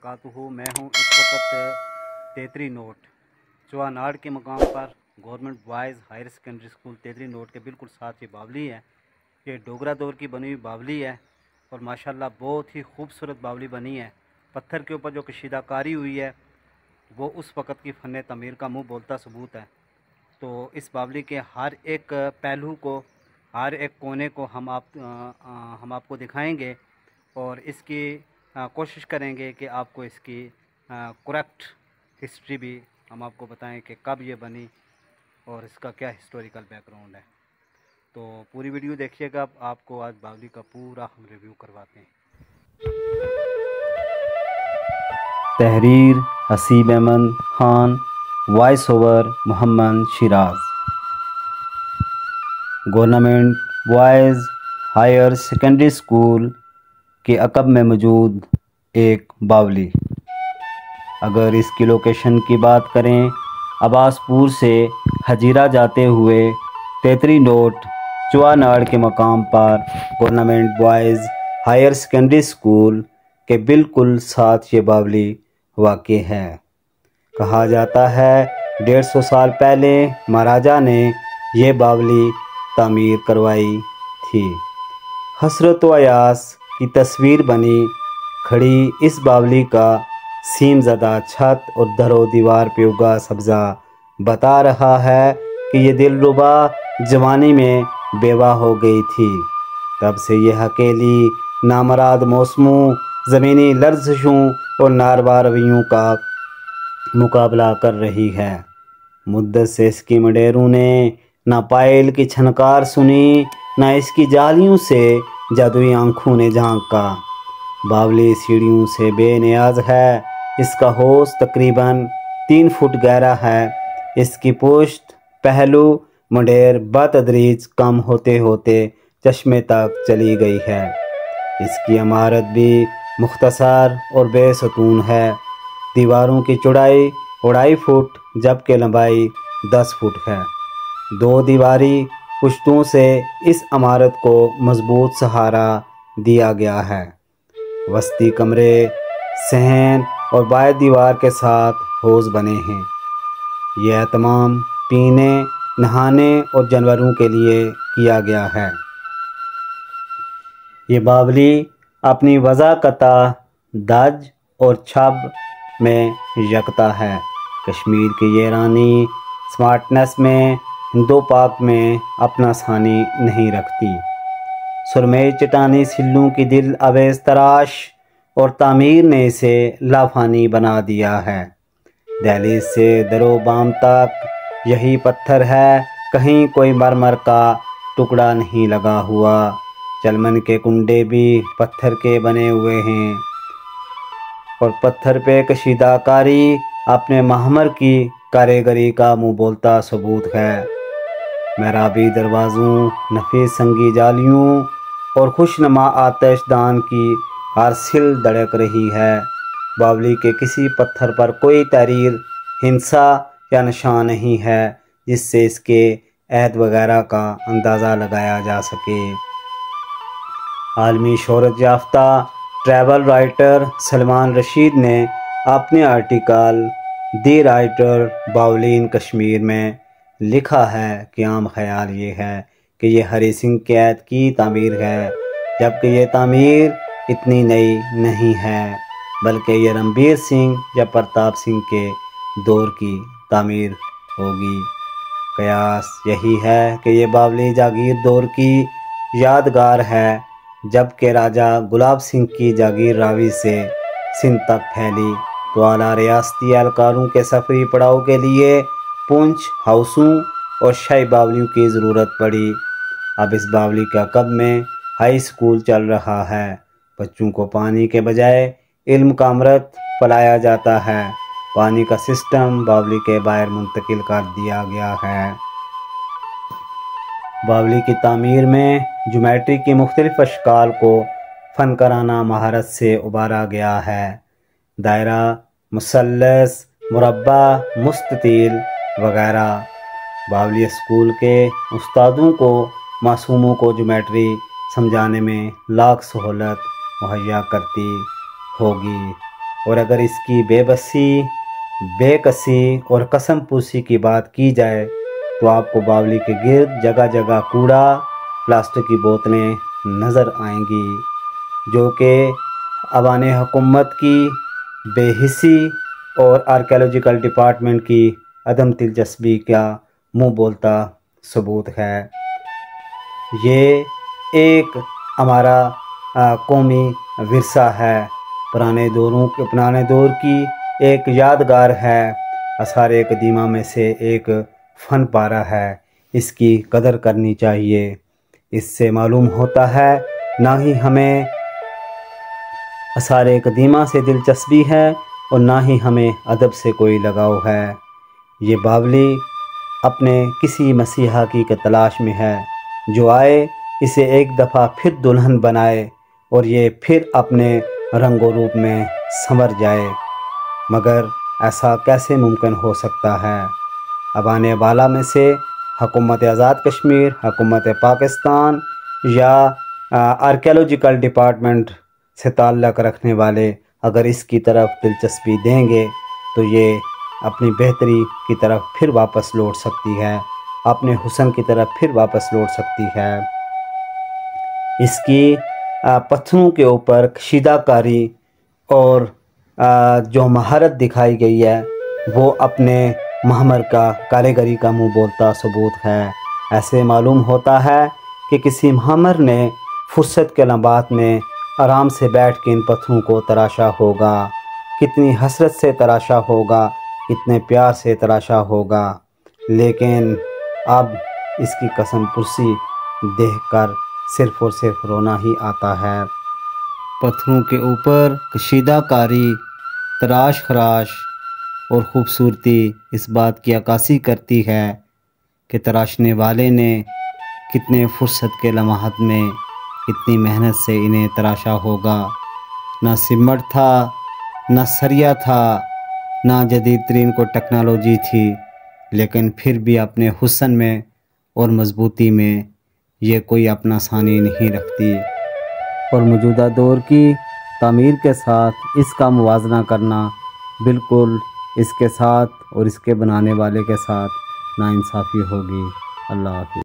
वबरकातुहू। मैं हूँ इस वक्त तेतरी नोट चुआनाड़ के मकाम पर government boys higher secondary school Tetri Note के बिल्कुल साथ ये बावली है। ये डोगरा दौर की बनी हुई बावली है और माशाल्लाह बहुत ही खूबसूरत बावली बनी है। पत्थर के ऊपर जो कशीदाकारी हुई है वो उस वक़्त की फ़न तमीर का मुँह बोलता सबूत है। तो इस बावली के हर एक पहलू को, हर एक कोने को हम आपको दिखाएंगे और इसकी कोशिश करेंगे कि आपको इसकी करेक्ट हिस्ट्री भी हम आपको बताएं कि कब ये बनी और इसका क्या हिस्टोरिकल बैकग्राउंड है। तो पूरी वीडियो देखिएगा, आपको आज बावली का पूरा हम रिव्यू करवाते हैं। तहरीर Haseeb Ahmed Khan, voice over Mohammad Shiraz. Government boys higher secondary school के अकब में मौजूद एक बावली। अगर इसकी लोकेशन की बात करें, अब्बासपुर से हजीरा जाते हुए तेतरी नोट चुआनाड़ के मकाम पर government boys higher secondary school के बिल्कुल साथ ये बावली वाक़ई है। कहा जाता है 150 साल पहले महाराजा ने ये बावली तामीर करवाई थी। हसरत व अयास की तस्वीर बनी खड़ी इस बावली का सीम ज़दा छत और दरो दीवार पे उगा सब्ज़ा बता रहा है कि ये दिलरुबा जवानी में बेवा हो गई थी। तब से ये अकेली नामराद मौसमों, ज़मीनी लर्ज़शों और नारवा रवियों का मुकाबला कर रही है। मुद्दत से इसकी मडेरों ने ना पायल की छनकार सुनी, ना इसकी जालियों से जादुई आँखों ने झांका। बावली सीढ़ियों से बेनियाज है, इसका हौज तकरीबन 3 फुट गहरा है। इसकी पुश्त, पहलू, मडेर बतदरीज कम होते होते चश्मे तक चली गई है। इसकी इमारत भी मुख्तसर और बेसतून है। दीवारों की चौड़ाई 2.5 फुट जबकि लंबाई 10 फुट है। 2 दीवारी पुश्तों से इस इमारत को मजबूत सहारा दिया गया है। वस्ती कमरे, सहन और बाएं दीवार के साथ हौज बने हैं। यह तमाम पीने, नहाने और जानवरों के लिए किया गया है। ये बावली अपनी वज़ाकता, दज और छब में यकता है। कश्मीर की ये रानी स्मार्टनेस में, हिंदो पाक में अपना सानी नहीं रखती। सुरमई चट्टानी सिल्लों की दिल अवेज तराश और तामीर ने इसे लाफानी बना दिया है। दहलीज से दरो बाम तक यही पत्थर है, कहीं कोई मरमर का टुकड़ा नहीं लगा हुआ। चलमन के कुंडे भी पत्थर के बने हुए हैं और पत्थर पे कशीदाकारी अपने महमर की कारीगरी का मुँह बोलता सबूत है। महराबी दरवाज़ों, नफीस संगी जालियों और खुशनुमा आतिशदान की हर सिल धड़क रही है। बावली के किसी पत्थर पर कोई तहरीर, हिंसा या निशान नहीं है जिससे इसके अहद वगैरह का अंदाज़ा लगाया जा सके। आलमी शोहरत याफ्ता ट्रैवल राइटर सलमान रशीद ने अपने आर्टिकल दी राइटर बावली इन कश्मीर में लिखा है कि आम ख्याल ये है कि ये हरी सिंह के ऐद की तामीर है, जबकि ये तामीर इतनी नई नहीं है, बल्कि ये रणबीर सिंह या प्रताप सिंह के दौर की तामीर होगी। कयास यही है कि ये बावली जागीर दौर की यादगार है, जबकि राजा गुलाब सिंह की जागीर रावी से सिंध तक फैली तो आला रियासती एहलकारों के सफरी पड़ाव के लिए पूंछ हाउसों और शाही बावलियों की ज़रूरत पड़ी। अब इस बावली के अकब में हाई स्कूल चल रहा है। बच्चों को पानी के बजाय इल्म का अमृत पिलाया जाता है। पानी का सिस्टम बावली के बाहर मुंतकिल कर दिया गया है। बावली की तामीर में ज्योमेट्री की मुख्तलिफ अशकाल को फ़नकाराना महारत से उबारा गया है। दायरा, मुसल्लस, मुरब्बा, मुस्ततील वगैरह। बावली स्कूल के उस्तादों को मासूमों को ज्योमेट्री समझाने में लाख सहूलत मुहैया करती होगी। اور اگر اس کی بے بسی، بے کسی اور قسم پوسی کی بات کی جائے تو آپ کو باولی کے گرد جگہ جگہ کوڑا، پلاسٹک کی بوتلیں نظر آئیں گی، جو کہ ایوان حکومت کی بے حسی اور آرکیالوجیکل ڈپارٹمنٹ کی عدم دلچسپی کا منہ بولتا ثبوت ہے۔ یہ ایک ہمارا قومی ورثہ ہے، پرانے دور کی ایک یادگار ہے، آثار قدیمہ میں سے ایک فن پارہ ہے، اس کی قدر کرنی چاہیے۔ اس سے معلوم ہوتا ہے نہ ہی ہمیں آثار قدیمہ سے دلچسپی ہے اور نہ ہی ہمیں ادب سے کوئی لگاؤ ہے۔ یہ باولی اپنے کسی مسیحا کی تلاش میں ہے جو آئے، اسے ایک دفعہ پھر دلہن بنائے اور یہ پھر اپنے رنگ و روپ میں سنور جائے، مگر ایسا کیسے ممکن ہو سکتا ہے؟ ایوان بالا میں سے حکومت آزاد کشمیر، حکومت پاکستان یا آرکیالوجیکل ڈپارٹمنٹ سے تعلق رکھنے والے اگر اس کی طرف دلچسپی دیں گے تو یہ اپنی بہتری کی طرف پھر واپس لوٹ سکتی ہے، اپنے حسن کی طرف پھر واپس لوٹ سکتی ہے۔ اس کی پتھروں کے اوپر کشیدہ کاری اور جو مہارت دکھائی گئی ہے وہ اپنے معمر کا، کاریگری کا منہ بولتا ثبوت ہے۔ ایسے معلوم ہوتا ہے کہ کسی معمر نے فرصت کے لمحات میں آرام سے بیٹھ کے ان پتھروں کو تراشا ہوگا، کتنی حسرت سے تراشا ہوگا، کتنے پیار سے تراشا ہوگا، لیکن اب اس کی قسم پرسی دیکھ کر صرف اور صرف رونا ہی آتا ہے۔ پتھروں کے اوپر کشیدہ کاری، تراش خراش اور خوبصورتی اس بات کی عکاسی کرتی ہے کہ تراشنے والے نے کتنے فرصت کے لمحات میں کتنی محنت سے انہیں تراشا ہوگا۔ نہ سمٹ تھا، نہ سریا تھا، نہ جدید ترین کو ٹیکنالوجی تھی، لیکن پھر بھی اپنے حسن میں اور مضبوطی میں یہ کوئی اپنا ثانی نہیں رکھتی، اور موجودہ دور کی تعمیر کے ساتھ اس کا موازنہ کرنا بالکل اس کے ساتھ اور اس کے بنانے والے کے ساتھ ناانصافی ہوگی۔ اللہ حافظ۔